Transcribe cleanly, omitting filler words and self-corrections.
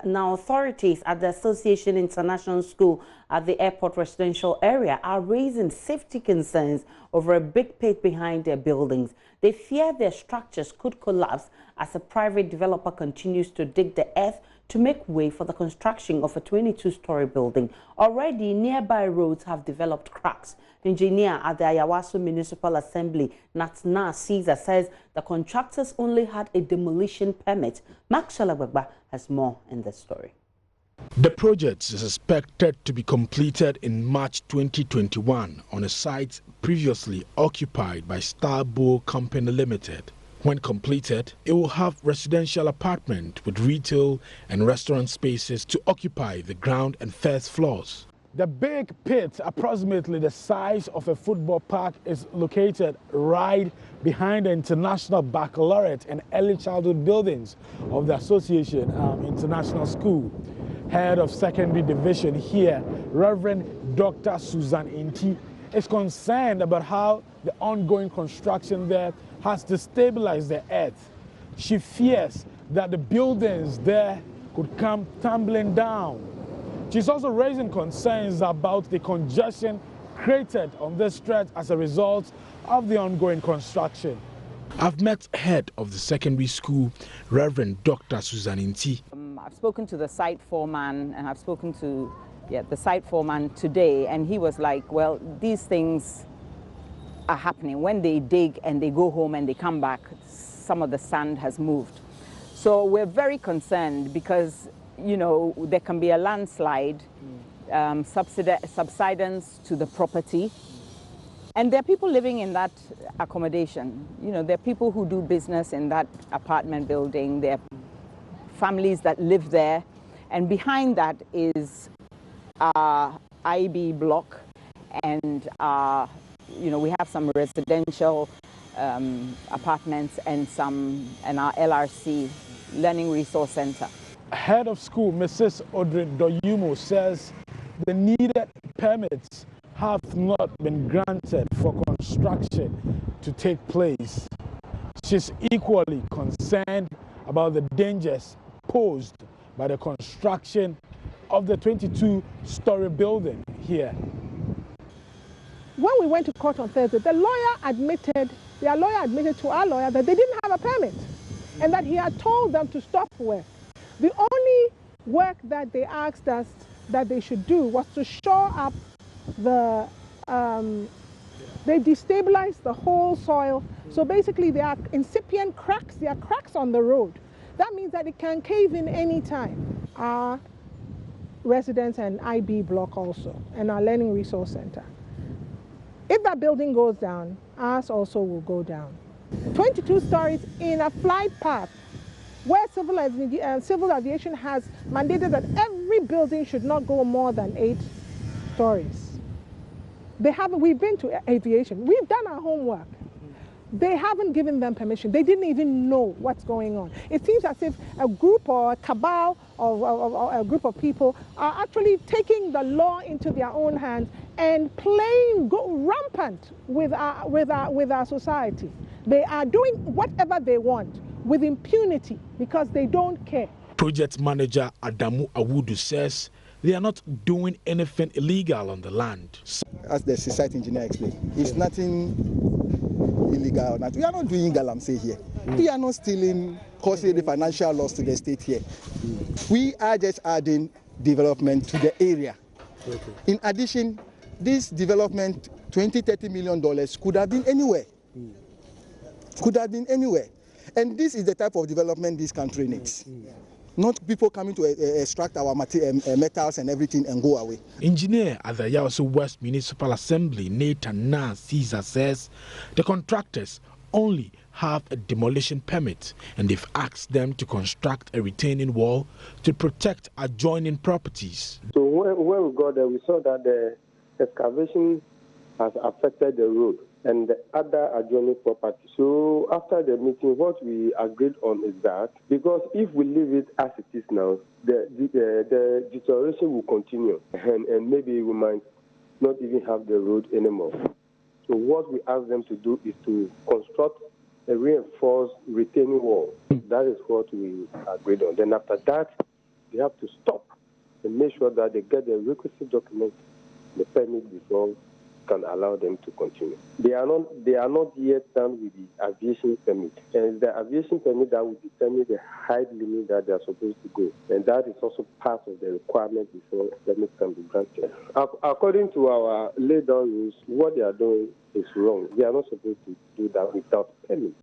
Now, authorities at the Association International School at the airport residential area are raising safety concerns over a big pit behind their buildings. They fear their structures could collapse as a private developer continues to dig the earth to make way for the construction of a 22-story building. Already, nearby roads have developed cracks. Engineer at the Ayawaso Municipal Assembly, Natna Caesar, says the contractors only had a demolition permit. Max Shalabagba has more in this story. The project is expected to be completed in March 2021 on a site previously occupied by Starbow Company Limited. When completed, it will have residential apartment with retail and restaurant spaces to occupy the ground and first floors. The big pit, approximately the size of a football park, is located right behind the International Baccalaureate and Early Childhood buildings of the Association International School. Head of Secondary Division here, Reverend Dr. Susan Int'l Sch, is concerned about how the ongoing construction there has destabilized the earth. She fears that the buildings there could come tumbling down. She's also raising concerns about the congestion created on this stretch as a result of the ongoing construction. I've met head of the secondary school, Reverend Dr. Susan Int'l Sch. I've spoken to the site foreman, and I've spoken to the site foreman today, and he was like, well, these things are happening. When they dig and they go home and they come back, some of the sand has moved. So we're very concerned because, you know, there can be a landslide, subsidence to the property. And there are people living in that accommodation. You know, there are people who do business in that apartment building. There are families that live there. And behind that is our IB block. And, you know, we have some residential apartments and our LRC, Learning Resource Center. Head of school, Mrs. Audrey Doyumo, says the needed permits have not been granted for construction to take place. She's equally concerned about the dangers posed by the construction of the 22-story building here. When we went to court on Thursday, their lawyer admitted to our lawyer that they didn't have a permit and that he had told them to stop work. The only work that they asked us that they should do was to shore up the, they destabilized the whole soil. So basically there are incipient cracks, there are cracks on the road. That means that it can cave in any time. Our residents and IB block also, and our Learning Resource Center. If that building goes down, ours also will go down. 22 stories in a flight path where civil aviation has mandated that every building should not go more than 8 stories. We've been to aviation, we've done our homework. They haven't given them permission. They didn't even know what's going on. It seems as if a group or a cabal or a group of people are actually taking the law into their own hands and go rampant with our society. They are doing whatever they want with impunity because they don't care. Project manager Adamu Awudu says they are not doing anything illegal on the land. As the site engineer explained, it's nothing illegal. We are not doing galamsey here. We are not stealing, causing the financial loss to the state here. We are just adding development to the area. Okay. In addition, this development, $20–30 million, could have been anywhere. Could have been anywhere. And this is the type of development this country needs. Not people coming to extract our metals and everything and go away. Engineer at the Ayawaso West Municipal Assembly, Nathan Caesar, says the contractors only have a demolition permit and they've asked them to construct a retaining wall to protect adjoining properties. So when we got there, we saw that the excavation has affected the road and the other adjoining property. So after the meeting, what we agreed on is that because if we leave it as it is now, the deterioration will continue and maybe we might not even have the road anymore. So what we asked them to do is to construct a reinforced retaining wall. That is what we agreed on. Then after that, they have to stop and make sure that they get the requisite documents, the permit before can allow them to continue. They are not yet done with the aviation permit. And it's the aviation permit that will determine the height limit that they are supposed to go. And that is also part of the requirement before permit can be granted. According to our laid down rules, what they are doing is wrong. They are not supposed to do that without permit.